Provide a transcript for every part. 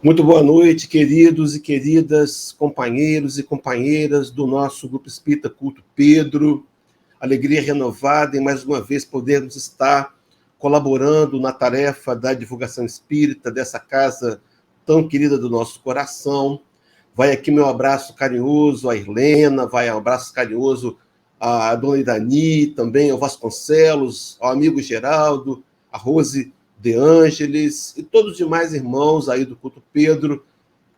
Muito boa noite, queridos e queridas companheiros e companheiras do nosso Grupo Espírita Culto Pedro. Alegria renovada em mais uma vez podermos estar colaborando na tarefa da divulgação espírita dessa casa tão querida do nosso coração. Vai aqui meu abraço carinhoso à Irlena, vai um abraço carinhoso à dona Idani, também ao Vasconcelos, ao amigo Geraldo, a Rose De Ângeles e todos os demais irmãos aí do Culto Pedro,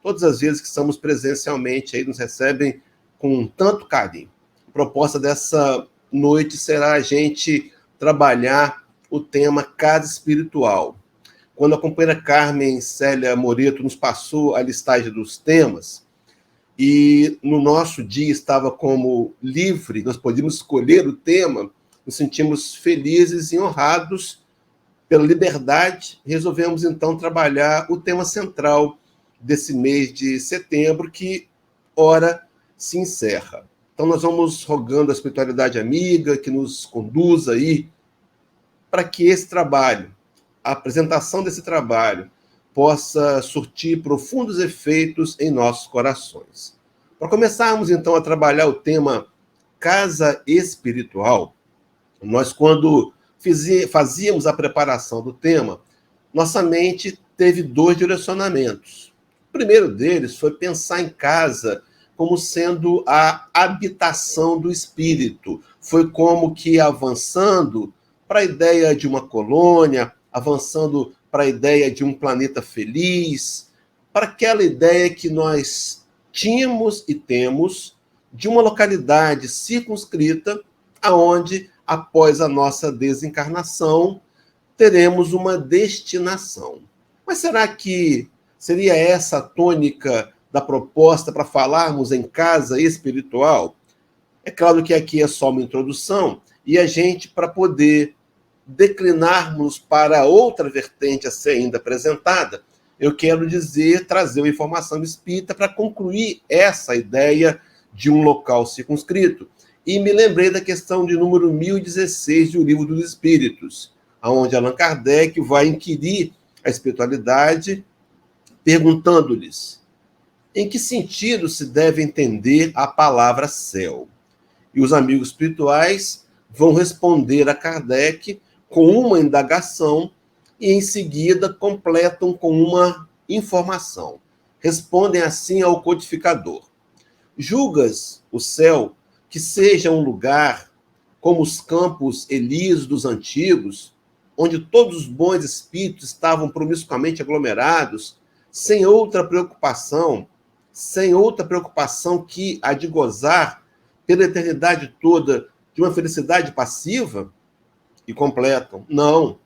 todas as vezes que estamos presencialmente aí, nos recebem com tanto carinho. A proposta dessa noite será a gente trabalhar o tema casa espiritual. Quando a companheira Carmen Célia Moreto nos passou a listagem dos temas, e no nosso dia estava como livre, nós podíamos escolher o tema, nos sentimos felizes e honrados pela liberdade. Resolvemos, então, trabalhar o tema central desse mês de setembro, que, ora, se encerra. Então, nós vamos rogando a espiritualidade amiga que nos conduza aí para que esse trabalho, a apresentação desse trabalho, possa surtir profundos efeitos em nossos corações. Para começarmos, então, a trabalhar o tema casa espiritual, nós, quando fazíamos a preparação do tema, nossa mente teve dois direcionamentos. O primeiro deles foi pensar em casa como sendo a habitação do espírito. Foi como que avançando para a ideia de uma colônia, avançando para a ideia de um planeta feliz, para aquela ideia que nós tínhamos e temos de uma localidade circunscrita, aonde após a nossa desencarnação, teremos uma destinação. Mas será que seria essa a tônica da proposta para falarmos em casa espiritual? É claro que aqui é só uma introdução, e a gente, para poder declinarmos para outra vertente a ser ainda apresentada, eu quero trazer uma informação espírita para concluir essa ideia de um local circunscrito. E me lembrei da questão de número 1016 do Livro dos Espíritos, onde Allan Kardec vai inquirir a espiritualidade, perguntando-lhes em que sentido se deve entender a palavra céu. E os amigos espirituais vão responder a Kardec com uma indagação e, em seguida, completam com uma informação. Respondem assim ao codificador: julgas o céu que seja um lugar como os campos elíseos dos antigos, onde todos os bons espíritos estavam promiscuamente aglomerados, sem outra preocupação que a de gozar pela eternidade toda de uma felicidade passiva? E completam: não.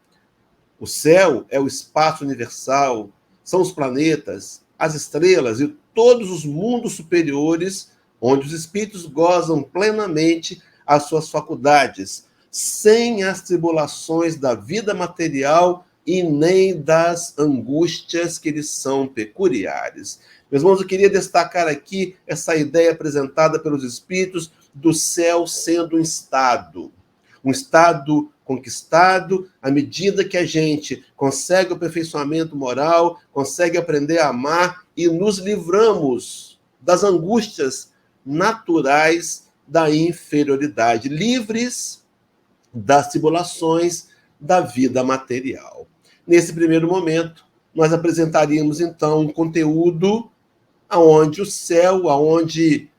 O céu é o espaço universal, são os planetas, as estrelas e todos os mundos superiores, onde os espíritos gozam plenamente as suas faculdades, sem as tribulações da vida material e nem das angústias que lhes são peculiares. Meus irmãos, eu queria destacar aqui essa ideia apresentada pelos espíritos do céu sendo um estado conquistado à medida que a gente consegue o aperfeiçoamento moral, consegue aprender a amar e nos livramos das angústias naturais da inferioridade, livres das tribulações da vida material. Nesse primeiro momento, nós apresentaríamos, então, um conteúdo onde o céu, onde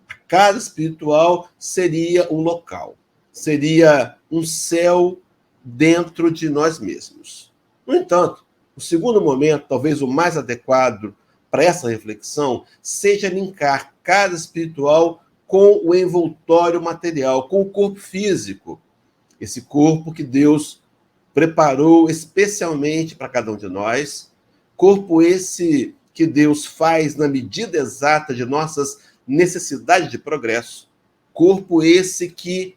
a casa espiritual seria um local, seria um céu dentro de nós mesmos. No entanto, o segundo momento, talvez o mais adequado para essa reflexão, seja linkar casa espiritual com o envoltório material, com o corpo físico. Esse corpo que Deus preparou especialmente para cada um de nós, corpo esse que Deus faz na medida exata de nossas necessidades de progresso, corpo esse que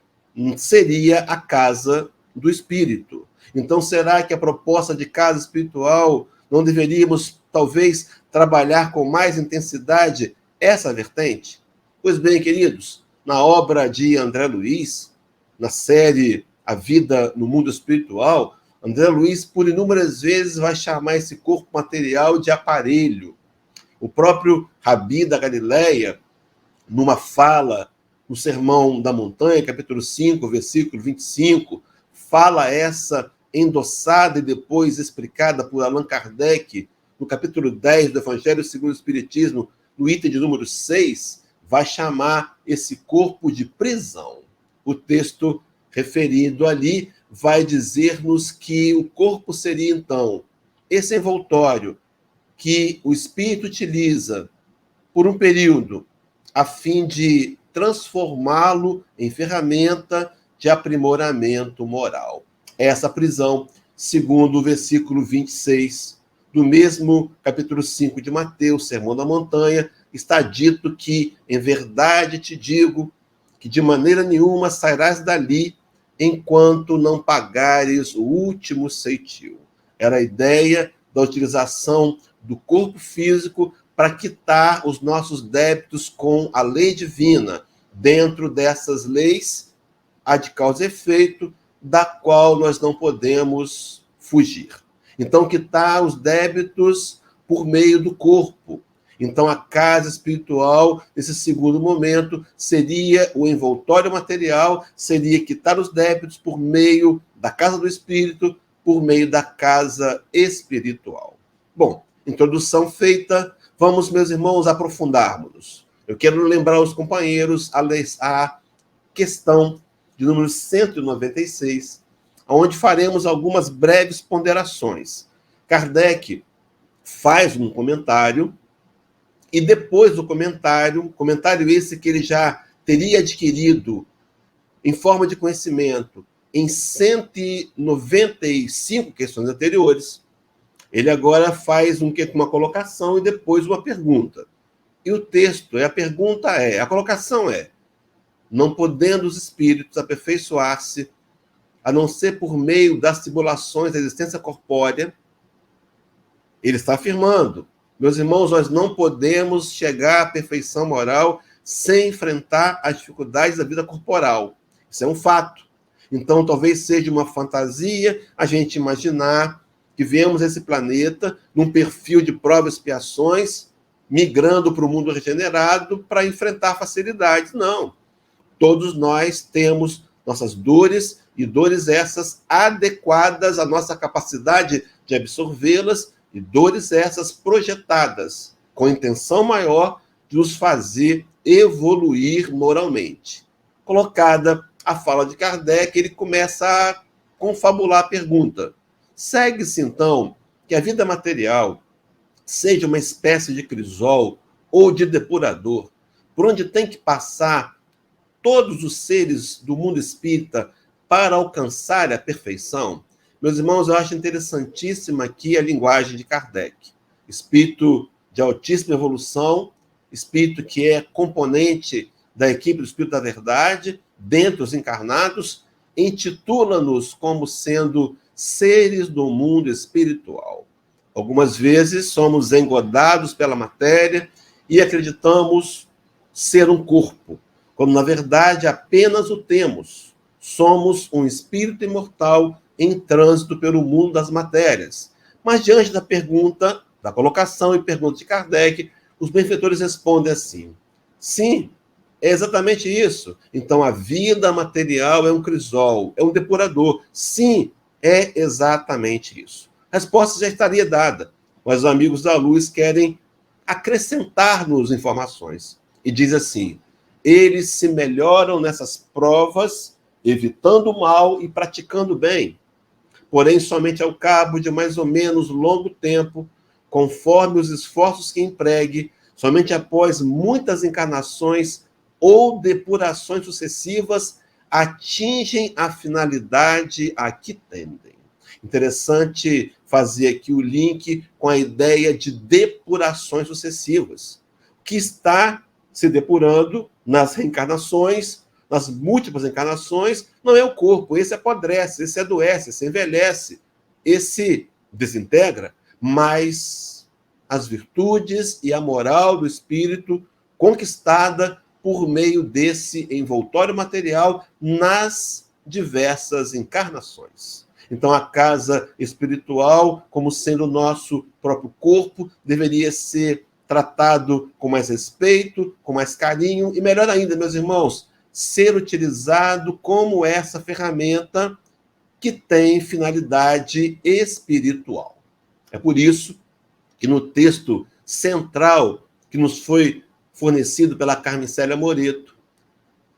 seria a casa do espírito. Então, será que a proposta de casa espiritual não deveríamos, talvez, trabalhar com mais intensidade essa vertente? Pois bem, queridos, na obra de André Luiz, na série A Vida no Mundo Espiritual, André Luiz, por inúmeras vezes, vai chamar esse corpo material de aparelho. O próprio Rabi da Galileia, numa fala no Sermão da Montanha, capítulo 5, versículo 25, fala essa endossada e depois explicada por Allan Kardec, no capítulo 10 do Evangelho segundo o Espiritismo, no item de número 6, vai chamar esse corpo de prisão. O texto referido ali vai dizer-nos que o corpo seria, então, esse envoltório que o espírito utiliza por um período a fim de transformá-lo em ferramenta de aprimoramento moral. Essa prisão, segundo o versículo 26 do mesmo capítulo 5 de Mateus, Sermão da Montanha, está dito que, em verdade te digo, que de maneira nenhuma sairás dali enquanto não pagares o último ceitil. Era a ideia da utilização do corpo físico para quitar os nossos débitos com a lei divina, dentro dessas leis, a de causa e efeito, da qual nós não podemos fugir. Então, quitar os débitos por meio do corpo. Então, a casa espiritual, nesse segundo momento, seria o envoltório material, seria quitar os débitos por meio da casa do espírito, por meio da casa espiritual. Bom, introdução feita, vamos, meus irmãos, aprofundarmos. Eu quero lembrar aos companheiros a questão de número 196, onde faremos algumas breves ponderações. Kardec faz um comentário, e depois do comentário esse que ele já teria adquirido em forma de conhecimento em 195 questões anteriores, ele agora faz uma colocação e depois uma pergunta. E o texto, a colocação é: não podendo os espíritos aperfeiçoar-se, a não ser por meio das tribulações da existência corpórea, ele está afirmando, meus irmãos, nós não podemos chegar à perfeição moral sem enfrentar as dificuldades da vida corporal. Isso é um fato. Então, talvez seja uma fantasia a gente imaginar que viemos a esse planeta num perfil de provas e expiações, migrando para o mundo regenerado para enfrentar facilidades. Não. Todos nós temos nossas dores, e dores essas adequadas à nossa capacidade de absorvê-las, e dores essas projetadas com intenção maior de nos fazer evoluir moralmente. Colocada a fala de Kardec, ele começa a confabular a pergunta. Segue-se, então, que a vida material seja uma espécie de crisol ou de depurador, por onde tem que passar todos os seres do mundo espírita para alcançar a perfeição? Meus irmãos, eu acho interessantíssima aqui a linguagem de Kardec. Espírito de altíssima evolução, espírito que é componente da equipe do Espírito da Verdade, dentre os encarnados, intitula-nos como sendo seres do mundo espiritual. Algumas vezes somos engodados pela matéria e acreditamos ser um corpo, quando na verdade apenas o temos. Somos um espírito imortal em trânsito pelo mundo das matérias. Mas diante da pergunta, da colocação e pergunta de Kardec, os benfeitores respondem assim: sim, é exatamente isso. Então a vida material é um crisol, é um depurador. Sim, é exatamente isso. A resposta já estaria dada, mas os amigos da luz querem acrescentar-nos informações. E diz assim: eles se melhoram nessas provas, evitando o mal e praticando o bem. Porém, somente ao cabo de mais ou menos longo tempo, conforme os esforços que empregue, somente após muitas encarnações ou depurações sucessivas, atingem a finalidade a que tendem. Interessante fazer aqui o link com a ideia de depurações sucessivas, que está se depurando nas reencarnações, nas múltiplas encarnações. Não é o corpo, esse apodrece, esse adoece, esse envelhece, esse desintegra, mas as virtudes e a moral do espírito conquistada por meio desse envoltório material nas diversas encarnações. Então, a casa espiritual, como sendo o nosso próprio corpo, deveria ser tratado com mais respeito, com mais carinho e, melhor ainda, meus irmãos, ser utilizado como essa ferramenta que tem finalidade espiritual. É por isso que no texto central que nos foi fornecido pela Carmen Célia Moreto,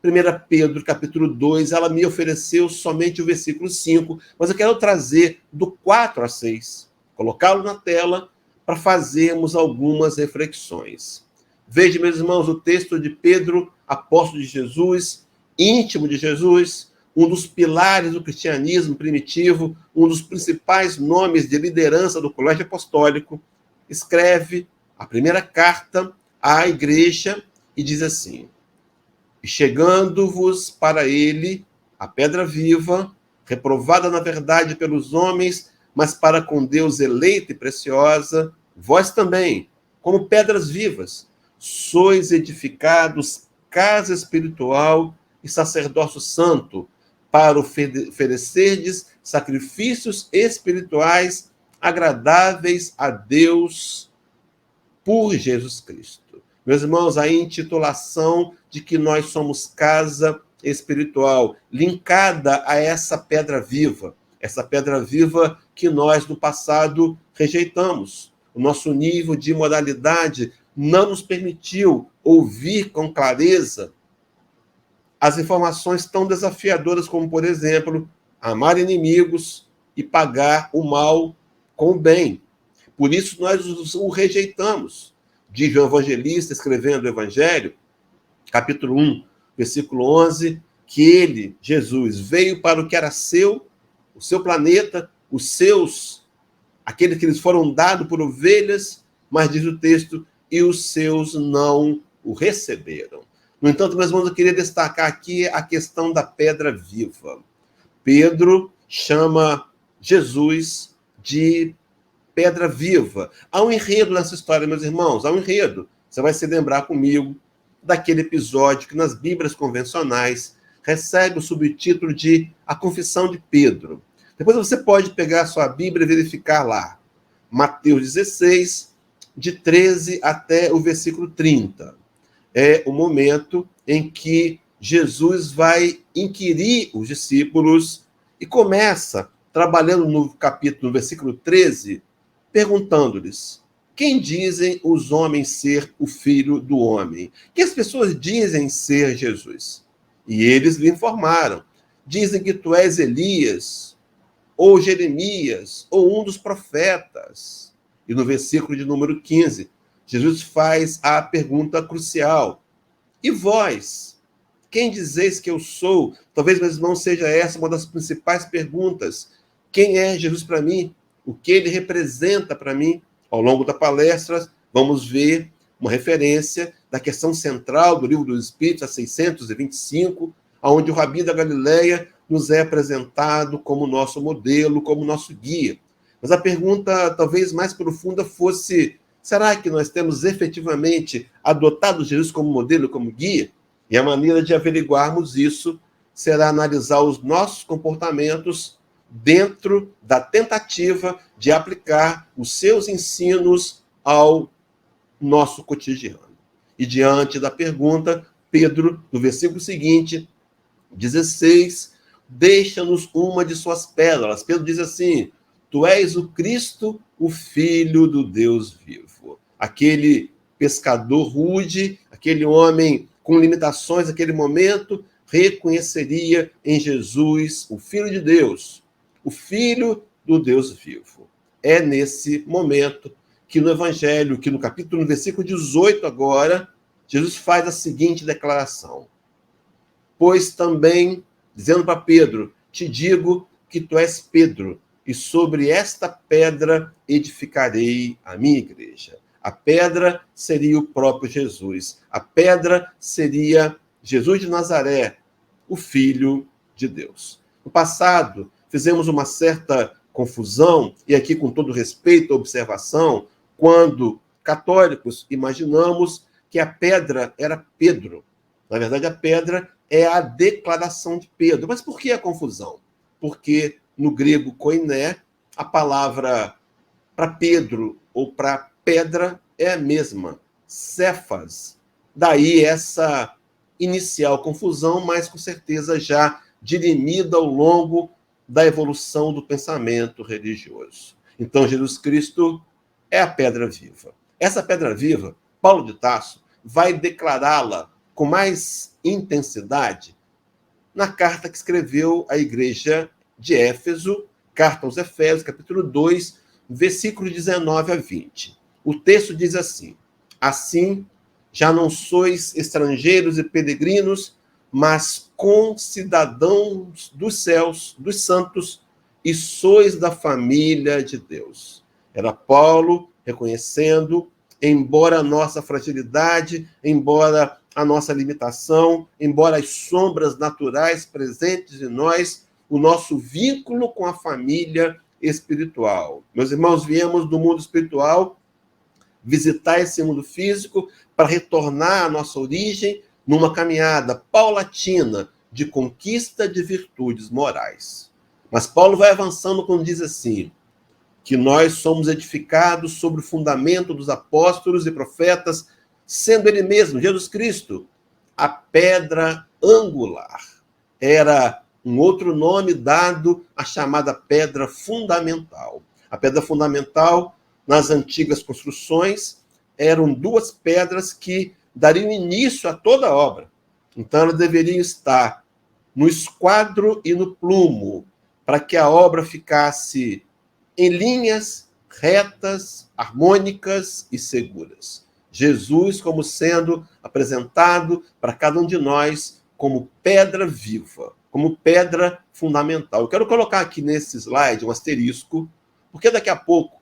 1 Pedro, capítulo 2, ela me ofereceu somente o versículo 5, mas eu quero trazer do 4 a 6, colocá-lo na tela para fazermos algumas reflexões. Veja, meus irmãos, o texto de Pedro, apóstolo de Jesus, íntimo de Jesus, um dos pilares do cristianismo primitivo, um dos principais nomes de liderança do colégio apostólico, escreve a primeira carta à igreja e diz assim: e chegando-vos para ele a pedra viva, reprovada na verdade pelos homens, mas para com Deus eleita e preciosa, vós também, como pedras vivas, sois edificados casa espiritual e sacerdócio santo, para oferecerdes sacrifícios espirituais agradáveis a Deus por Jesus Cristo. Meus irmãos, a intitulação de que nós somos casa espiritual, linkada a essa pedra viva que nós no passado rejeitamos. O nosso nível de moralidade não nos permitiu ouvir com clareza as informações tão desafiadoras como, por exemplo, amar inimigos e pagar o mal com o bem. Por isso nós o rejeitamos. Diz João Evangelista, escrevendo o Evangelho, capítulo 1, versículo 11, que ele, Jesus, veio para o que era seu, o seu planeta, os seus, aqueles que lhes foram dados por ovelhas, mas diz o texto, e os seus não o receberam. No entanto, meus irmãos, eu queria destacar aqui a questão da pedra viva. Pedro chama Jesus de pedra viva. Há um enredo nessa história, meus irmãos, há um enredo. Você vai se lembrar comigo daquele episódio que nas Bíblias convencionais recebe o subtítulo de A Confissão de Pedro. Depois você pode pegar a sua Bíblia e verificar lá. Mateus 16, de 13 até o versículo 30. É o momento em que Jesus vai inquirir os discípulos e começa, trabalhando no capítulo, no versículo 13, perguntando-lhes: quem dizem os homens ser o Filho do Homem? Que as pessoas dizem ser Jesus? E eles lhe informaram: dizem que tu és Elias, ou Jeremias, ou um dos profetas. E no versículo de número 15, Jesus faz a pergunta crucial: e vós? Quem dizeis que eu sou? Talvez, meus irmãos, seja essa uma das principais perguntas. Quem é Jesus para mim? O que ele representa para mim? Ao longo da palestra, vamos ver uma referência da questão central do Livro dos Espíritos, a 625, onde o Rabi da Galileia nos é apresentado como nosso modelo, como nosso guia. Mas a pergunta talvez mais profunda fosse: será que nós temos efetivamente adotado Jesus como modelo, como guia? E a maneira de averiguarmos isso será analisar os nossos comportamentos dentro da tentativa de aplicar os seus ensinos ao nosso cotidiano. E diante da pergunta, Pedro, no versículo seguinte, 16, deixa-nos uma de suas pérolas. Pedro diz assim: tu és o Cristo, o Filho do Deus vivo. Aquele pescador rude, aquele homem com limitações naquele momento, reconheceria em Jesus o Filho de Deus, o Filho do Deus vivo. É nesse momento que no Evangelho, que no capítulo, no versículo 18 agora, Jesus faz a seguinte declaração: pois também, dizendo para Pedro, te digo que tu és Pedro, e sobre esta pedra edificarei a minha igreja. A pedra seria o próprio Jesus. A pedra seria Jesus de Nazaré, o Filho de Deus. No passado, fizemos uma certa confusão, e aqui com todo respeito à observação, quando católicos imaginamos que a pedra era Pedro. Na verdade, a pedra é a declaração de Pedro. Mas por que a confusão? Porque no grego koiné, a palavra para Pedro ou para pedra é a mesma, Cefas. Daí essa inicial confusão, mas com certeza já dirimida ao longo da evolução do pensamento religioso. Então, Jesus Cristo é a pedra viva. Essa pedra viva, Paulo de Tarso vai declará-la com mais intensidade na carta que escreveu à igreja de Éfeso, carta aos Efésios, capítulo 2, versículos 19 a 20. O texto diz assim: assim, já não sois estrangeiros e peregrinos, mas concidadãos dos céus, dos santos, e sois da família de Deus. Era Paulo reconhecendo, embora a nossa fragilidade, embora a nossa limitação, embora as sombras naturais presentes em nós, o nosso vínculo com a família espiritual. Meus irmãos, viemos do mundo espiritual visitar esse mundo físico para retornar à nossa origem numa caminhada paulatina de conquista de virtudes morais. Mas Paulo vai avançando quando diz assim, que nós somos edificados sobre o fundamento dos apóstolos e profetas, sendo ele mesmo, Jesus Cristo, a pedra angular. Era um outro nome dado à chamada pedra fundamental. A pedra fundamental, nas antigas construções, eram duas pedras que dariam início a toda a obra. Então, elas deveriam estar no esquadro e no plumo, para que a obra ficasse em linhas retas, harmônicas e seguras. Jesus como sendo apresentado para cada um de nós como pedra viva, como pedra fundamental. Eu quero colocar aqui nesse slide um asterisco, porque daqui a pouco,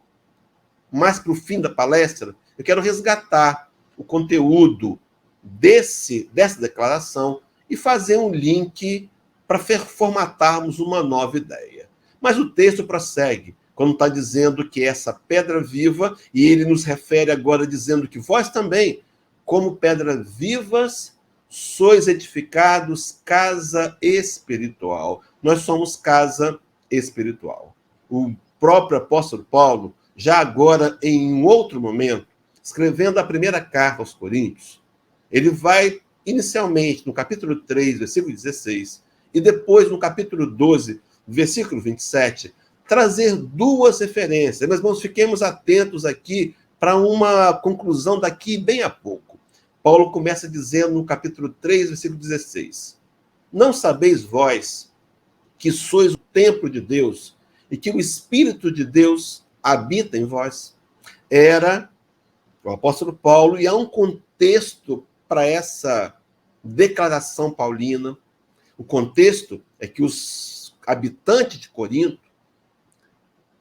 mais para o fim da palestra, eu quero resgatar o conteúdo dessa declaração e fazer um link para formatarmos uma nova ideia. Mas o texto prossegue, quando está dizendo que essa pedra viva, e ele nos refere agora dizendo que vós também, como pedras vivas, sois edificados casa espiritual. Nós somos casa espiritual. O próprio apóstolo Paulo, já agora em um outro momento, escrevendo a primeira carta aos Coríntios, ele vai inicialmente no capítulo 3, versículo 16, e depois no capítulo 12, versículo 27, trazer duas referências. Meus irmãos, fiquemos atentos aqui para uma conclusão daqui bem a pouco. Paulo começa dizendo no capítulo 3, versículo 16, não sabeis vós que sois o templo de Deus e que o Espírito de Deus habita em vós? Era o apóstolo Paulo, e há um contexto para essa declaração paulina. O contexto é que os habitantes de Corinto,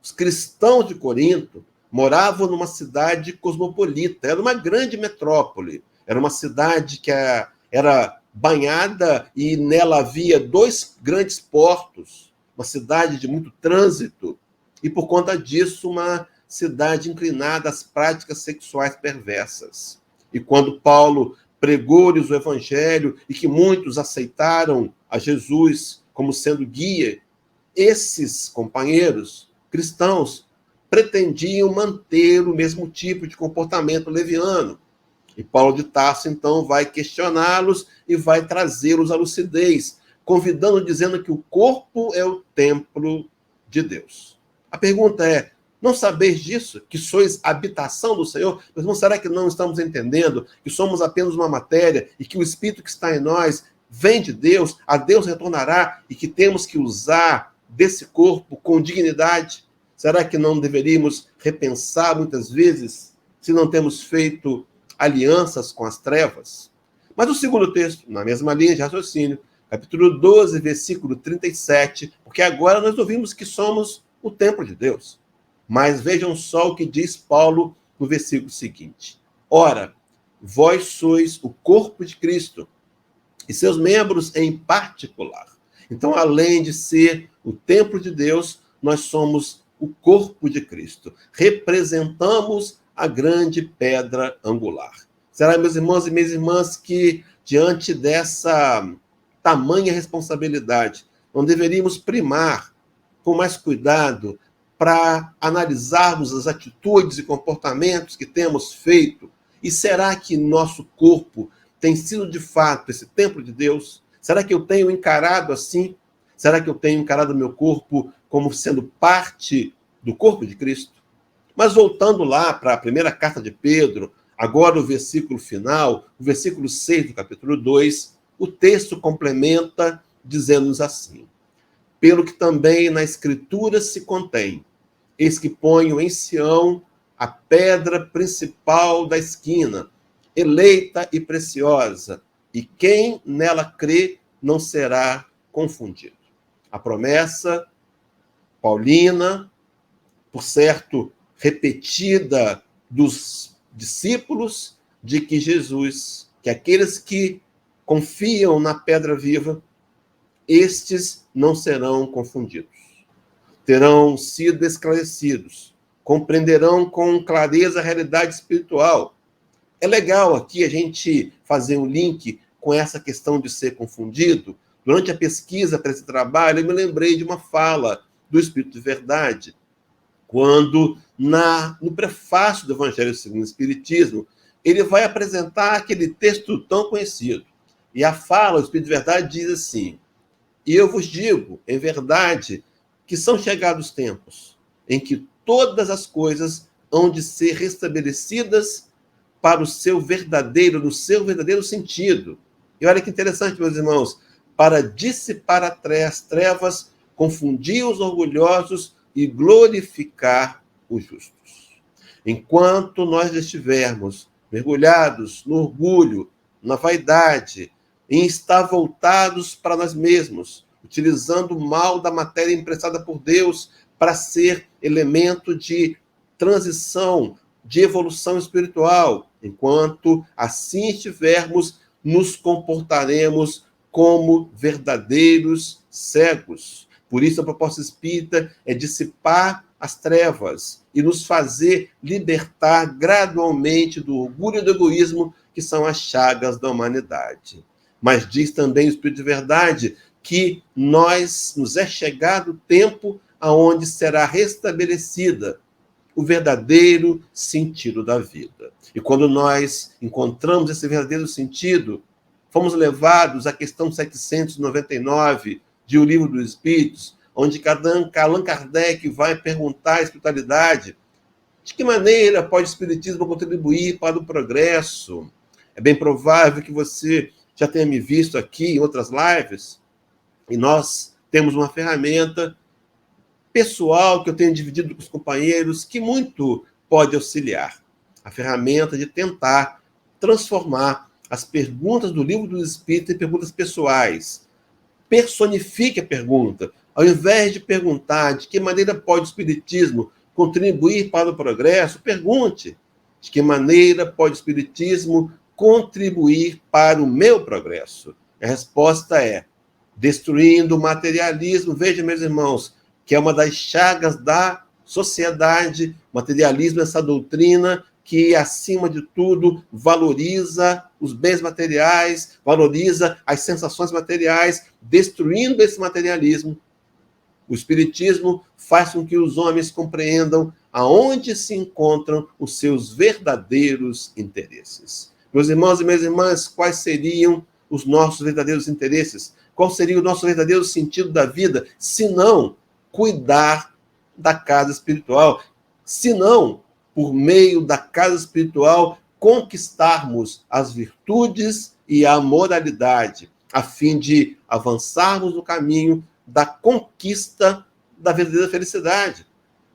os cristãos de Corinto, moravam numa cidade cosmopolita, era uma grande metrópole, era uma cidade que era banhada e nela havia dois grandes portos, uma cidade de muito trânsito, e por conta disso uma cidade inclinada às práticas sexuais perversas. E quando Paulo pregou-lhes o evangelho e que muitos aceitaram a Jesus como sendo guia, esses companheiros cristãos pretendiam manter o mesmo tipo de comportamento leviano. E Paulo de Tarso, então, vai questioná-los e vai trazê-los à lucidez, convidando, dizendo que o corpo é o templo de Deus. A pergunta é, não sabeis disso, que sois habitação do Senhor? Mas não será que não estamos entendendo que somos apenas uma matéria e que o Espírito que está em nós vem de Deus, a Deus retornará e que temos que usar desse corpo com dignidade? Será que não deveríamos repensar muitas vezes se não temos feito alianças com as trevas? Mas o segundo texto, na mesma linha de raciocínio, capítulo 12, versículo 37, porque agora nós ouvimos que somos o templo de Deus. Mas vejam só o que diz Paulo no versículo seguinte. Ora, vós sois o corpo de Cristo, e seus membros em particular. Então, além de ser o templo de Deus, nós somos o corpo de Cristo. Representamos a grande pedra angular. Será, meus irmãos e minhas irmãs, que diante dessa tamanha responsabilidade, não deveríamos primar com mais cuidado para analisarmos as atitudes e comportamentos que temos feito? E será que nosso corpo tem sido, de fato, esse templo de Deus? Será que eu tenho encarado assim? Será que eu tenho encarado meu corpo como sendo parte do corpo de Cristo? Mas voltando lá para a primeira carta de Pedro, agora o versículo final, o versículo 6 do capítulo 2, o texto complementa dizendo-nos assim: pelo que também na Escritura se contém, eis que ponho em Sião a pedra principal da esquina, eleita e preciosa, e quem nela crê não será confundido. A promessa paulina, por certo, repetida dos discípulos, de que Jesus, que aqueles que confiam na pedra viva, estes não serão confundidos. Terão sido esclarecidos, compreenderão com clareza a realidade espiritual. É legal aqui a gente fazer um link com essa questão de ser confundido. Durante a pesquisa para esse trabalho, eu me lembrei de uma fala do Espírito de Verdade, quando, no prefácio do Evangelho segundo o Espiritismo, ele vai apresentar aquele texto tão conhecido. E a fala, o Espírito de Verdade, diz assim: e eu vos digo, em verdade, que são chegados tempos em que todas as coisas hão de ser restabelecidas para no seu verdadeiro sentido. E olha que interessante, meus irmãos, para dissipar as trevas, confundir os orgulhosos e glorificar os justos. Enquanto nós estivermos mergulhados no orgulho, na vaidade, em estar voltados para nós mesmos, utilizando o mal da matéria emprestada por Deus para ser elemento de transição, de evolução espiritual. Enquanto assim estivermos, nos comportaremos como verdadeiros cegos. Por isso, a proposta espírita é dissipar as trevas e nos fazer libertar gradualmente do orgulho e do egoísmo, que são as chagas da humanidade. Mas diz também o Espírito de Verdade que nos é chegado o tempo aonde será restabelecida o verdadeiro sentido da vida. E quando nós encontramos esse verdadeiro sentido, fomos levados à questão 799 de O Livro dos Espíritos, onde Allan Kardec vai perguntar à espiritualidade: de que maneira pode o espiritismo contribuir para o progresso? É bem provável que você já tenha me visto aqui em outras lives, e nós temos uma ferramenta pessoal que eu tenho dividido com os companheiros, que muito pode auxiliar. A ferramenta de tentar transformar as perguntas do Livro dos Espíritos em perguntas pessoais. Personifique a pergunta. Ao invés de perguntar de que maneira pode o Espiritismo contribuir para o progresso, pergunte: de que maneira pode o Espiritismo contribuir para o meu progresso? A resposta é: destruindo o materialismo. Veja, meus irmãos, que é uma das chagas da sociedade. Materialismo é essa doutrina que, acima de tudo, valoriza os bens materiais, valoriza as sensações materiais. Destruindo esse materialismo, o Espiritismo faz com que os homens compreendam aonde se encontram os seus verdadeiros interesses. Meus irmãos e minhas irmãs, quais seriam os nossos verdadeiros interesses? Qual seria o nosso verdadeiro sentido da vida, se não cuidar da casa espiritual? Se não, por meio da casa espiritual, conquistarmos as virtudes e a moralidade, a fim de avançarmos no caminho da conquista da verdadeira felicidade,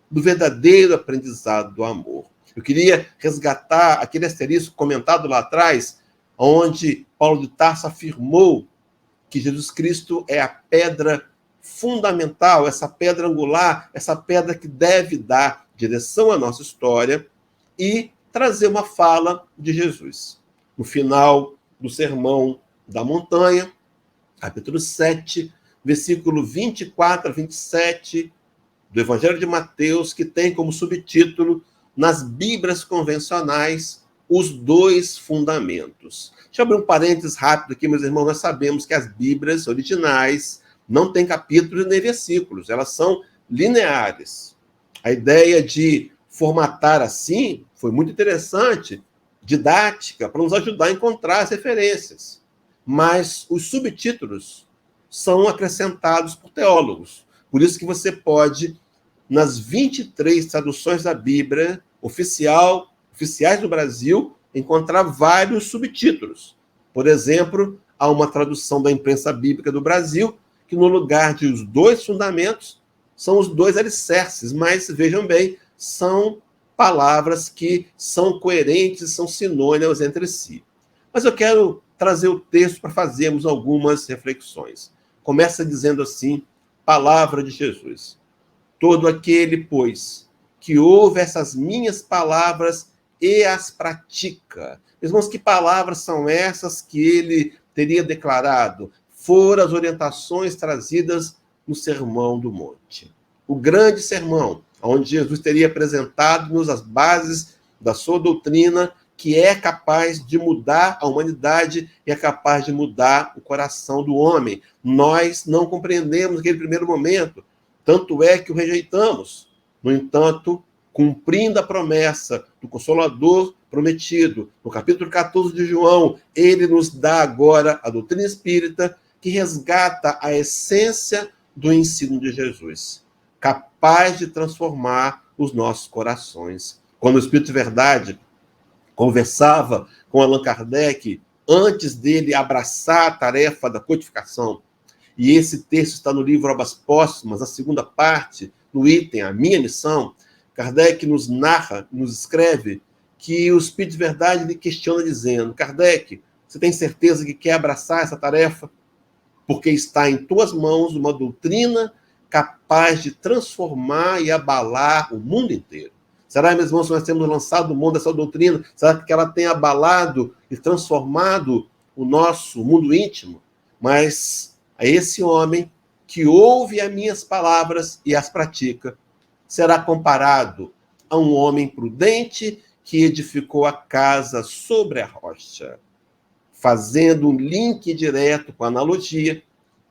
do verdadeiro aprendizado do amor. Eu queria resgatar aquele asterisco comentado lá atrás, onde Paulo de Tarso afirmou que Jesus Cristo é a pedra fundamental, essa pedra angular, essa pedra que deve dar direção à nossa história e trazer uma fala de Jesus. No final do Sermão da Montanha, capítulo 7, versículo 24 a 27 do Evangelho de Mateus, que tem como subtítulo, nas Bíblias convencionais, os dois fundamentos. Deixa eu abrir um parênteses rápido aqui, meus irmãos. Nós sabemos que as Bíblias originais não têm capítulos nem versículos, elas são lineares. A ideia de formatar assim foi muito interessante, didática, para nos ajudar a encontrar as referências. Mas os subtítulos são acrescentados por teólogos. Por isso que você pode, nas 23 traduções da Bíblia oficiais do Brasil, encontrar vários subtítulos. Por exemplo, há uma tradução da imprensa bíblica do Brasil, que no lugar de os 2 fundamentos, são os 2 alicerces, mas vejam bem, são palavras que são coerentes, são sinônimas entre si. Mas eu quero trazer o texto para fazermos algumas reflexões. Começa dizendo assim, palavra de Jesus. Todo aquele, pois, que ouve essas minhas palavras e as pratica. Irmãos, que palavras são essas que ele teria declarado? Foram as orientações trazidas no Sermão do Monte. O grande sermão, onde Jesus teria apresentado-nos as bases da sua doutrina, que é capaz de mudar a humanidade e é capaz de mudar o coração do homem. Nós não compreendemos aquele primeiro momento, tanto é que o rejeitamos. No entanto, cumprindo a promessa do Consolador prometido, no capítulo 14 de João, ele nos dá agora a doutrina espírita que resgata a essência do ensino de Jesus, capaz de transformar os nossos corações. Quando o Espírito de Verdade conversava com Allan Kardec, antes dele abraçar a tarefa da codificação, e esse texto está no livro Obras Póstumas, a segunda parte, no item A Minha Missão, Kardec nos narra, nos escreve, que o Espírito de Verdade lhe questiona dizendo, Kardec, você tem certeza que quer abraçar essa tarefa? Porque está em tuas mãos uma doutrina capaz de transformar e abalar o mundo inteiro. Será, meus irmãos, que nós temos lançado no mundo essa doutrina? Será que ela tem abalado e transformado o nosso mundo íntimo? Mas a esse homem que ouve as minhas palavras e as pratica, será comparado a um homem prudente que edificou a casa sobre a rocha. Fazendo um link direto com a analogia,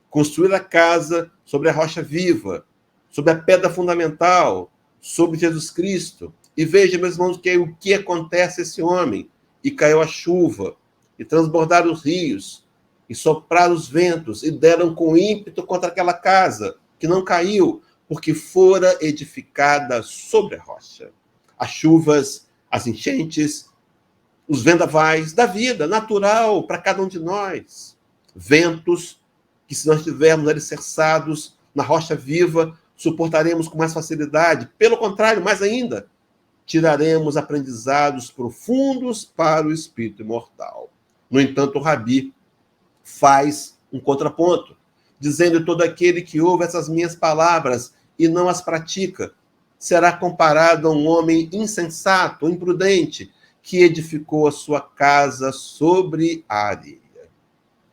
construir a casa sobre a rocha viva, sobre a pedra fundamental, sobre Jesus Cristo. E veja, meus irmãos, o que acontece a esse homem. E caiu a chuva, e transbordaram os rios, e sopraram os ventos, e deram com ímpeto contra aquela casa, que não caiu, porque fora edificada sobre a rocha. As chuvas, as enchentes, os vendavais da vida, natural para cada um de nós. Ventos que, se nós estivermos alicerçados na rocha viva, suportaremos com mais facilidade. Pelo contrário, mais ainda, tiraremos aprendizados profundos para o espírito imortal. No entanto, o Rabi faz um contraponto, dizendo: todo aquele que ouve essas minhas palavras e não as pratica, será comparado a um homem insensato, imprudente, que edificou a sua casa sobre a areia.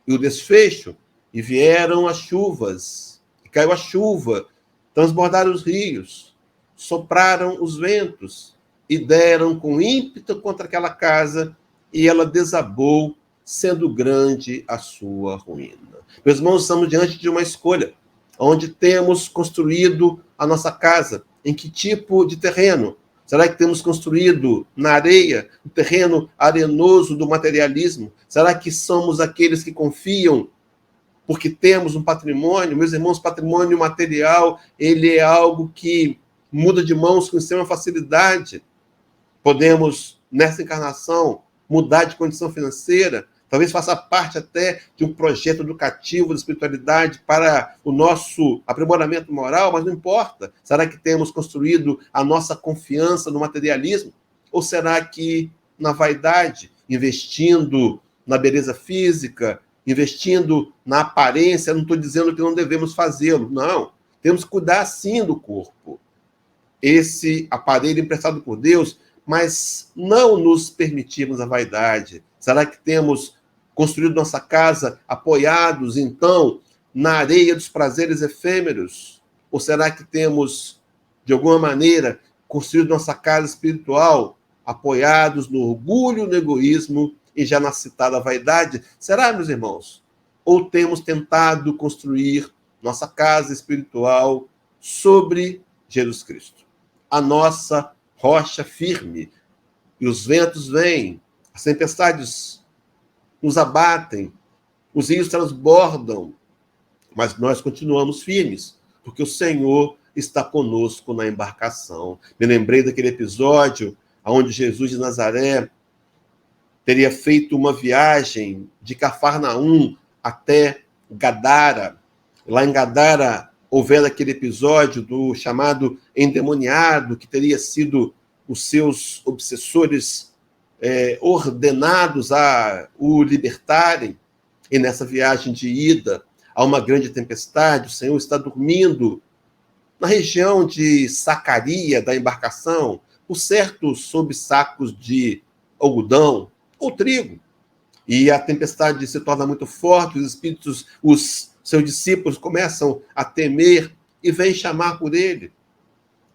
E o desfecho, e vieram as chuvas, e caiu a chuva, transbordaram os rios, sopraram os ventos, e deram com ímpeto contra aquela casa, e ela desabou, sendo grande a sua ruína. Meus irmãos, estamos diante de uma escolha, onde temos construído a nossa casa, em que tipo de terreno? Será que temos construído na areia, no terreno arenoso do materialismo? Será que somos aqueles que confiam porque temos um patrimônio? Meus irmãos, patrimônio material, ele é algo que muda de mãos com extrema facilidade. Podemos, nessa encarnação, mudar de condição financeira, talvez faça parte até de um projeto educativo de espiritualidade para o nosso aprimoramento moral, mas não importa. Será que temos construído a nossa confiança no materialismo? Ou será que na vaidade, investindo na beleza física, investindo na aparência? Não estou dizendo que não devemos fazê-lo, não. Temos que cuidar, sim, do corpo. Esse aparelho emprestado por Deus, mas não nos permitirmos a vaidade. Será que temos construído nossa casa apoiados, então, na areia dos prazeres efêmeros? Ou será que temos, de alguma maneira, construído nossa casa espiritual apoiados no orgulho, no egoísmo e já na citada vaidade? Será, meus irmãos? Ou temos tentado construir nossa casa espiritual sobre Jesus Cristo, a nossa rocha firme. E os ventos vêm, as tempestades nos abatem, os rios transbordam, mas nós continuamos firmes, porque o Senhor está conosco na embarcação. Me lembrei daquele episódio onde Jesus de Nazaré teria feito uma viagem de Cafarnaum até Gadara. Lá em Gadara, houver aquele episódio do chamado endemoniado, que teria sido os seus obsessores ordenados a o libertarem. E nessa viagem de ida, há uma grande tempestade, o Senhor está dormindo na região de Sacaria, da embarcação, por certo, sob sacos de algodão ou trigo. E a tempestade se torna muito forte, os espíritos, os seus discípulos começam a temer e vêm chamar por ele.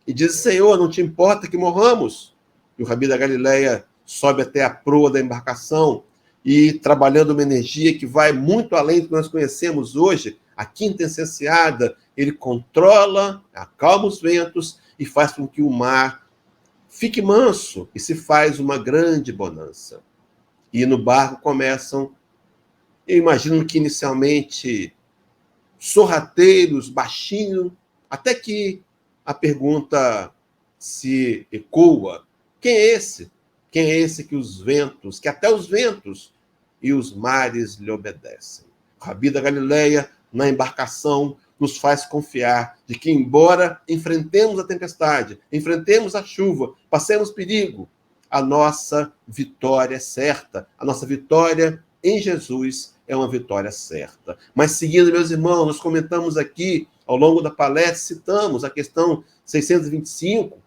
E diz: Senhor, não te importa que morramos? E o Rabi da Galileia sobe até a proa da embarcação e, trabalhando uma energia que vai muito além do que nós conhecemos hoje, a quinta essenciada, ele controla, acalma os ventos e faz com que o mar fique manso e se faz uma grande bonança. E no barco começam, eu imagino que inicialmente, sorrateiros, baixinho, até que a pergunta se ecoa: quem é esse? Quem é esse que os ventos, que até os ventos e os mares lhe obedecem? O Rabi da Galileia, na embarcação, nos faz confiar de que, embora enfrentemos a tempestade, enfrentemos a chuva, passemos perigo, a nossa vitória é certa. A nossa vitória em Jesus é uma vitória certa. Mas, seguindo, meus irmãos, nós comentamos aqui, ao longo da palestra, citamos a questão 625,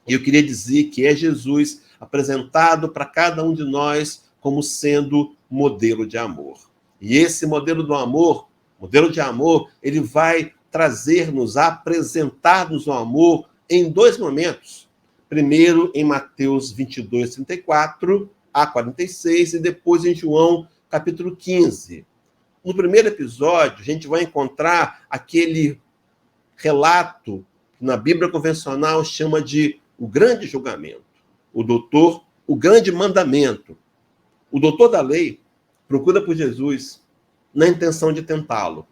e eu queria dizer que é Jesus apresentado para cada um de nós como sendo modelo de amor. E esse modelo de amor, ele vai trazer-nos, apresentar-nos o amor em dois momentos. Primeiro, em Mateus 22, 34 a 46, e depois em João, capítulo 15. No primeiro episódio, a gente vai encontrar aquele relato que na Bíblia convencional chama de o grande julgamento. O grande mandamento. O doutor da lei procura por Jesus na intenção de tentá-lo.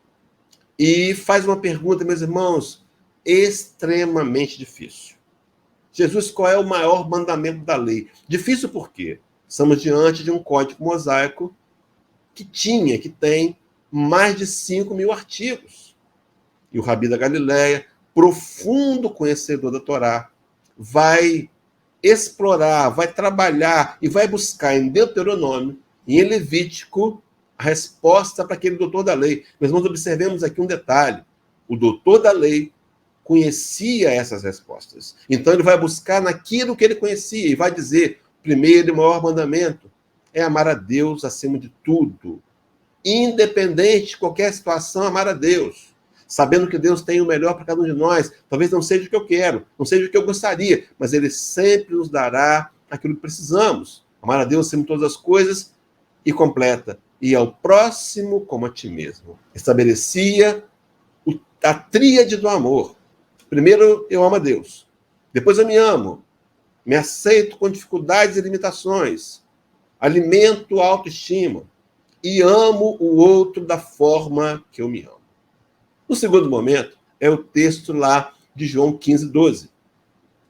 E faz uma pergunta, meus irmãos, extremamente difícil. Jesus, qual é o maior mandamento da lei? Difícil por quê? Estamos diante de um código mosaico que tem mais de 5.000 artigos. E o Rabi da Galileia, profundo conhecedor da Torá, vai explorar, vai trabalhar e vai buscar em Deuteronômio e em Levítico a resposta para aquele doutor da lei. Mas nós observemos aqui um detalhe. O doutor da lei conhecia essas respostas. Então ele vai buscar naquilo que ele conhecia e vai dizer: o primeiro e maior mandamento é amar a Deus acima de tudo. Independente de qualquer situação, amar a Deus. Sabendo que Deus tem o melhor para cada um de nós. Talvez não seja o que eu quero, não seja o que eu gostaria, mas Ele sempre nos dará aquilo que precisamos. Amar a Deus acima de todas as coisas e completa. E ao próximo como a ti mesmo. Estabelecia a tríade do amor. Primeiro, eu amo a Deus. Depois eu me amo. Me aceito com dificuldades e limitações. Alimento a autoestima. E amo o outro da forma que eu me amo. No segundo momento, é o texto lá de João 15, 12.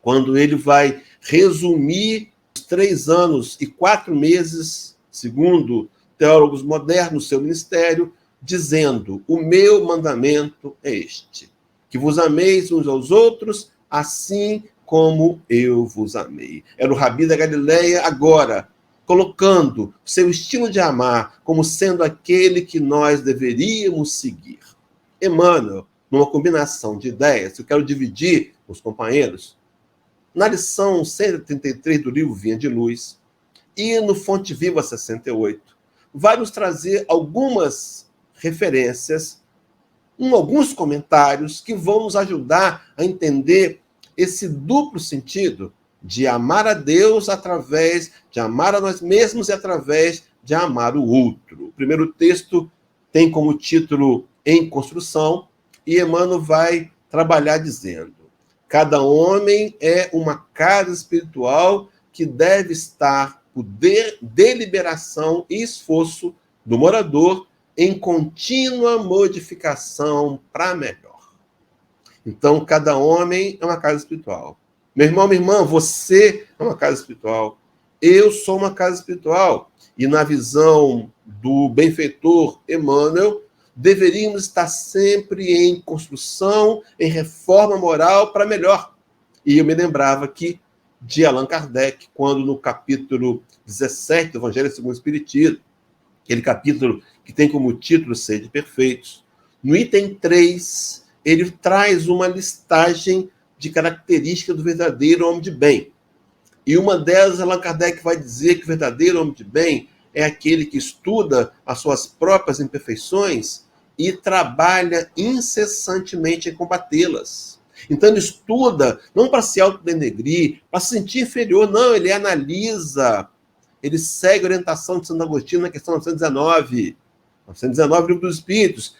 Quando ele vai resumir os 3 anos e 4 meses, segundo teólogos modernos, seu ministério, dizendo: o meu mandamento é este, que vos ameis uns aos outros, assim como eu vos amei. Era o Rabi da Galileia agora, colocando seu estilo de amar como sendo aquele que nós deveríamos seguir. Emmanuel, numa combinação de ideias, que eu quero dividir com os companheiros, na lição 133 do livro Vinha de Luz, e no Fonte Viva 68, vai nos trazer algumas referências, alguns comentários que vão nos ajudar a entender esse duplo sentido de amar a Deus através de amar a nós mesmos e através de amar o outro. O primeiro texto tem como título Em Construção, e Emmanuel vai trabalhar dizendo: cada homem é uma casa espiritual que deve estar por deliberação e esforço do morador em contínua modificação para melhor. Então, cada homem é uma casa espiritual. Meu irmão, minha irmã, você é uma casa espiritual. Eu sou uma casa espiritual. E na visão do benfeitor Emmanuel, deveríamos estar sempre em construção, em reforma moral para melhor. E eu me lembrava aqui de Allan Kardec, quando no capítulo 17 do Evangelho segundo o Espiritismo, aquele capítulo que tem como título Sede Perfeitos, no item 3, ele traz uma listagem de características do verdadeiro homem de bem. E uma delas, Allan Kardec vai dizer que o verdadeiro homem de bem é aquele que estuda as suas próprias imperfeições e trabalha incessantemente em combatê-las. Então ele estuda, não para se autodenegrir, para se sentir inferior, não, ele analisa, ele segue a orientação de Santo Agostinho na questão 919, Livro dos Espíritos,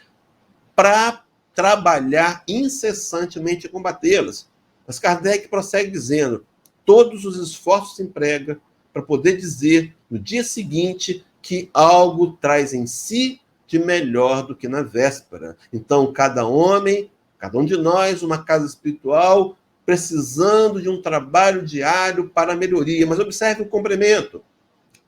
para trabalhar incessantemente em combatê-las. Mas Kardec prossegue dizendo: todos os esforços se emprega para poder dizer no dia seguinte que algo traz em si de melhor do que na véspera. Então, cada homem, cada um de nós, uma casa espiritual, precisando de um trabalho diário para a melhoria. Mas observe o complemento.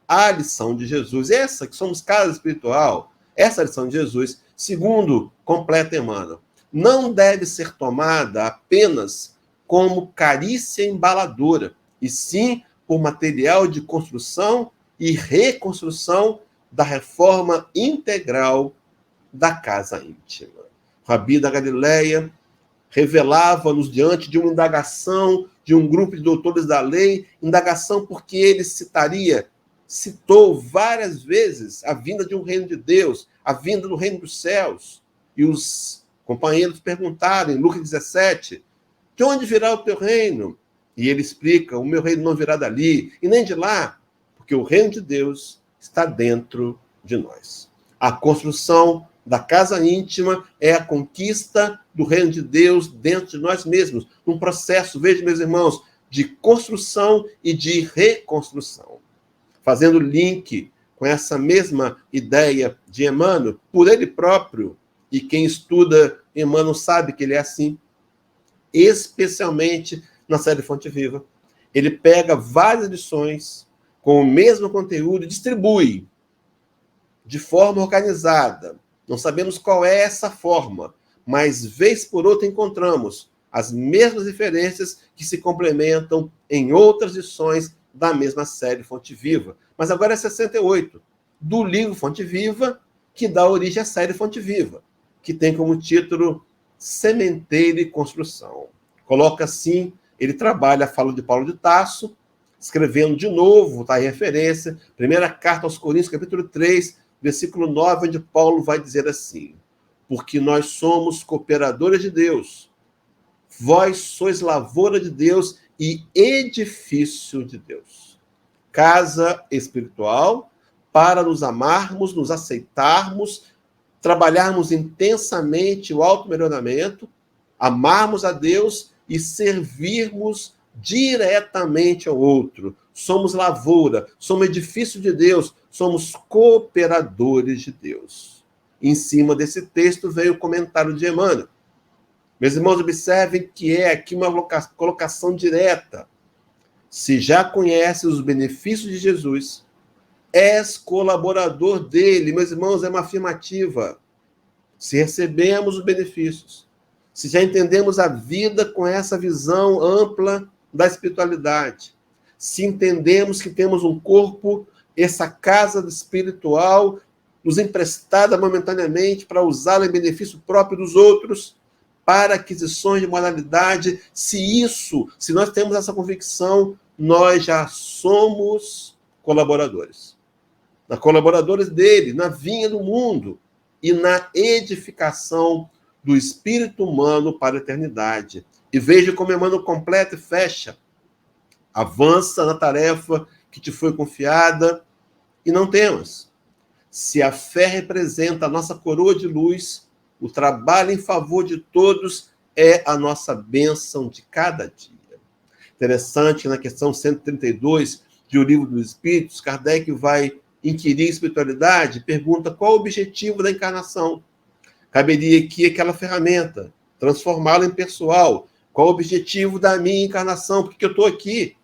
A lição de Jesus, essa que somos casa espiritual, essa lição de Jesus, segundo completa Emmanuel, não deve ser tomada apenas como carícia embaladora, e sim por material de construção e reconstrução da reforma integral da casa íntima. Rabi da Galileia revelava-nos diante de uma indagação de um grupo de doutores da lei, indagação porque ele citou várias vezes a vinda de um reino de Deus, a vinda do reino dos céus. E os companheiros perguntaram em Lucas 17, de onde virá o teu reino? E ele explica, o meu reino não virá dali, e nem de lá, porque o reino de Deus está dentro de nós. A construção da casa íntima é a conquista do reino de Deus dentro de nós mesmos, num processo, veja, meus irmãos, de construção e de reconstrução. Fazendo link com essa mesma ideia de Emmanuel, por ele próprio, e quem estuda Emmanuel sabe que ele é assim, especialmente na série Fonte Viva. Ele pega várias lições com o mesmo conteúdo e distribui de forma organizada. Não sabemos qual é essa forma, mas vez por outra encontramos as mesmas referências que se complementam em outras lições da mesma série Fonte Viva. Mas agora é 68, do livro Fonte Viva, que dá origem à série Fonte Viva, que tem como título Sementeira e Construção. Coloca assim, ele trabalha a fala de Paulo de Tarso, escrevendo de novo, está em referência, primeira carta aos Coríntios, capítulo 3, versículo 9, onde Paulo vai dizer assim: porque nós somos cooperadores de Deus, vós sois lavoura de Deus e edifício de Deus. Casa espiritual para nos amarmos, nos aceitarmos, trabalharmos intensamente o auto-melhoramento, amarmos a Deus e servirmos diretamente ao outro. Somos lavoura, somos edifício de Deus, somos cooperadores de Deus. Em cima desse texto veio o comentário de Emmanuel. Meus irmãos, observem que é aqui uma colocação direta. Se já conheces os benefícios de Jesus, és colaborador dele. Meus irmãos, é uma afirmativa. Se recebemos os benefícios, se já entendemos a vida com essa visão ampla da espiritualidade, se entendemos que temos um corpo, essa casa espiritual nos emprestada momentaneamente para usá-la em benefício próprio dos outros, para aquisições de moralidade, se nós temos essa convicção, nós já somos colaboradores. Colaboradores dele, na vinha do mundo e na edificação do espírito humano para a eternidade. E veja como Emmanuel completa e fecha. Avança na tarefa que te foi confiada e não temas. Se a fé representa a nossa coroa de luz, o trabalho em favor de todos é a nossa bênção de cada dia. Interessante, na questão 132 de O Livro dos Espíritos, Kardec vai inquirir espiritualidade, pergunta qual o objetivo da encarnação. Caberia aqui aquela ferramenta, transformá-la em pessoal. Qual o objetivo da minha encarnação? Por que eu estou aqui?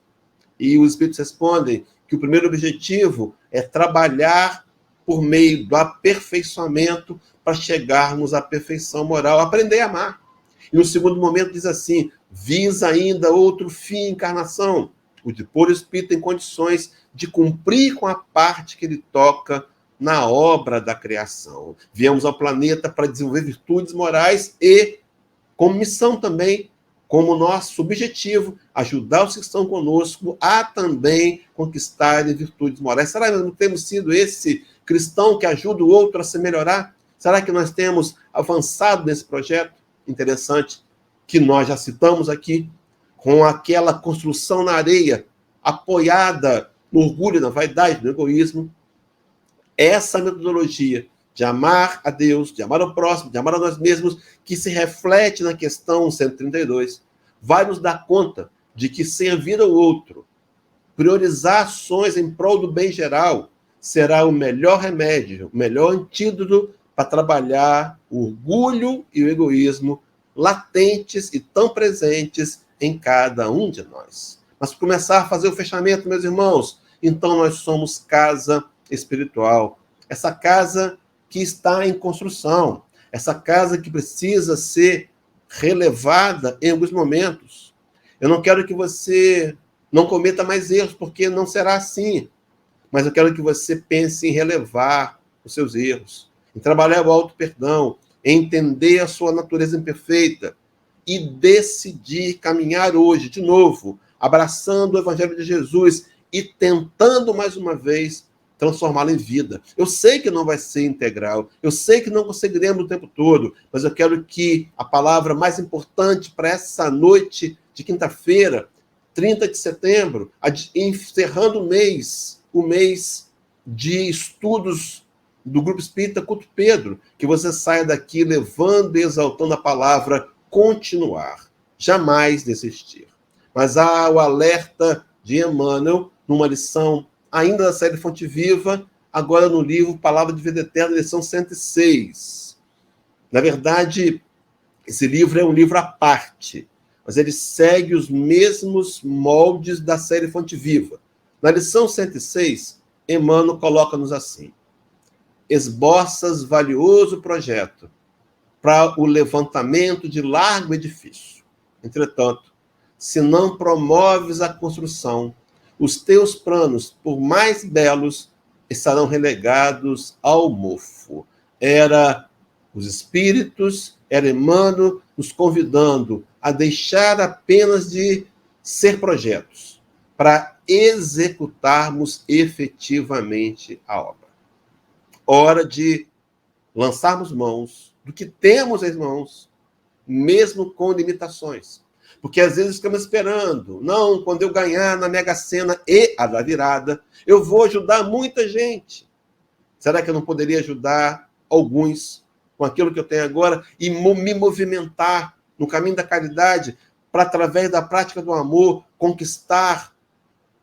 E os espíritos respondem que o primeiro objetivo é trabalhar por meio do aperfeiçoamento para chegarmos à perfeição moral, aprender a amar. E no segundo momento diz assim, visa ainda outro fim, encarnação, o de pôr o espírito em condições de cumprir com a parte que ele toca na obra da criação. Viemos ao planeta para desenvolver virtudes morais e, como missão também, como nosso objetivo, ajudar os que estão conosco a também conquistarem virtudes morais. Será que nós não temos sido esse cristão que ajuda o outro a se melhorar? Será que nós temos avançado nesse projeto? Interessante, que nós já citamos aqui, com aquela construção na areia, apoiada no orgulho, na vaidade, no egoísmo. Essa metodologia de amar a Deus, de amar ao próximo, de amar a nós mesmos, que se reflete na questão 132, vai nos dar conta de que servir ao outro, priorizar ações em prol do bem geral, será o melhor remédio, o melhor antídoto para trabalhar o orgulho e o egoísmo latentes e tão presentes em cada um de nós. Mas para começar a fazer o fechamento, meus irmãos, então nós somos casa espiritual. Essa casa que está em construção, essa casa que precisa ser relevada em alguns momentos. Eu não quero que você não cometa mais erros, porque não será assim. Mas eu quero que você pense em relevar os seus erros, em trabalhar o auto-perdão, em entender a sua natureza imperfeita e decidir caminhar hoje, de novo, abraçando o Evangelho de Jesus e tentando, mais uma vez, transformá-lo em vida. Eu sei que não vai ser integral, eu sei que não conseguiremos o tempo todo, mas eu quero que a palavra mais importante para essa noite de quinta-feira, 30 de setembro, encerrando o mês de estudos do Grupo Espírita Culto Pedro, que você saia daqui levando e exaltando a palavra continuar, jamais desistir. Mas há o alerta de Emmanuel, numa lição ainda da série Fonte Viva, agora no livro Palavra de Vida Eterna, lição 106. Na verdade, esse livro é um livro à parte, mas ele segue os mesmos moldes da série Fonte Viva. Na lição 106, Emmanuel coloca-nos assim: esboças valioso projeto para o levantamento de largo edifício. Entretanto, se não promoves a construção, os teus planos, por mais belos, estarão relegados ao mofo. Era os espíritos, era Emmanuel nos convidando a deixar apenas de ser projetos, para executarmos efetivamente a obra. Hora de lançarmos mãos do que temos em mãos, mesmo com limitações. Porque às vezes ficamos esperando. Não, quando eu ganhar na Mega Sena e a da virada, eu vou ajudar muita gente. Será que eu não poderia ajudar alguns com aquilo que eu tenho agora e me movimentar no caminho da caridade para, através da prática do amor, conquistar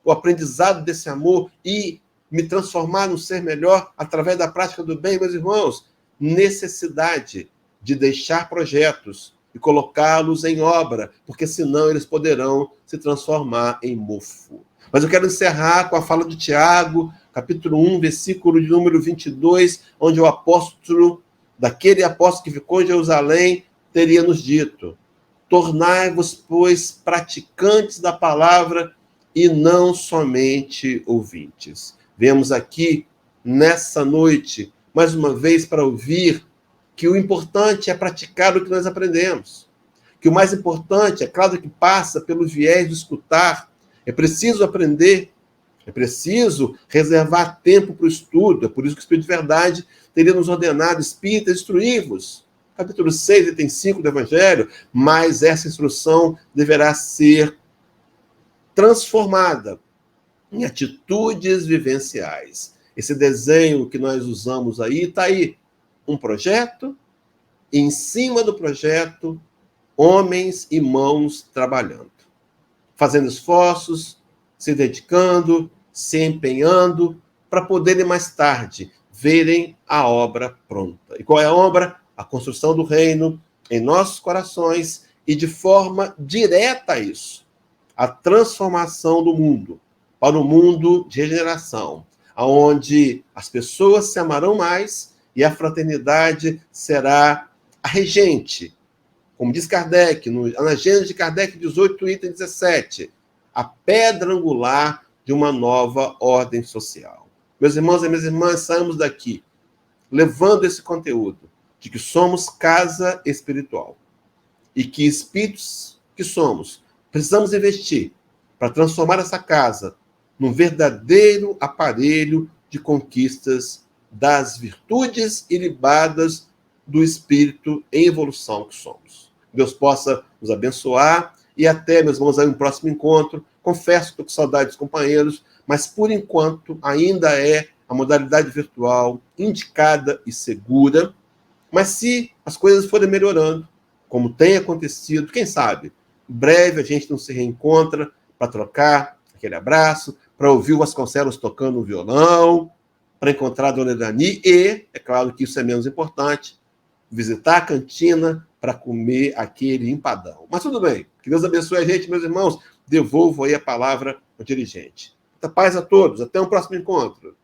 o aprendizado desse amor e me transformar num ser melhor através da prática do bem, meus irmãos? Necessidade de deixar projetos e colocá-los em obra, porque senão eles poderão se transformar em mofo. Mas eu quero encerrar com a fala de Tiago, capítulo 1, versículo de número 22, onde o apóstolo, daquele apóstolo que ficou em Jerusalém, teria nos dito: tornai-vos, pois, praticantes da palavra e não somente ouvintes. Vemos aqui, nessa noite, mais uma vez, para ouvir que o importante é praticar o que nós aprendemos. Que o mais importante, é claro que passa pelo viés do escutar. É preciso aprender, é preciso reservar tempo para o estudo. É por isso que o Espírito de Verdade teria nos ordenado: espírita, instruí-vos. Capítulo 6, item 5 do Evangelho. Mas essa instrução deverá ser transformada em atitudes vivenciais. Esse desenho que nós usamos aí, está aí. Um projeto, e em cima do projeto, homens e mãos trabalhando, fazendo esforços, se dedicando, se empenhando, para poderem mais tarde verem a obra pronta. E qual é a obra? A construção do reino em nossos corações e de forma direta a isso, a transformação do mundo para um mundo de regeneração, onde as pessoas se amarão mais e a fraternidade será a regente. Como diz Kardec, na Gênesis de Kardec 18, item 17, a pedra angular de uma nova ordem social. Meus irmãos e minhas irmãs, saímos daqui levando esse conteúdo de que somos casa espiritual e que espíritos que somos, precisamos investir para transformar essa casa num verdadeiro aparelho de conquistas das virtudes ilibadas do espírito em evolução que somos. Deus possa nos abençoar e até, meus irmãos, aí um próximo encontro. Confesso que estou com saudade dos companheiros, mas por enquanto ainda é a modalidade virtual indicada e segura. Mas se as coisas forem melhorando, como tem acontecido, quem sabe, em breve a gente não se reencontra para trocar aquele abraço, para ouvir o Vasconcelos tocando o violão, para encontrar a Dona Dani e, é claro que isso é menos importante, visitar a cantina para comer aquele empadão. Mas tudo bem, que Deus abençoe a gente, meus irmãos. Devolvo aí a palavra ao dirigente. Muita paz a todos, até um próximo encontro.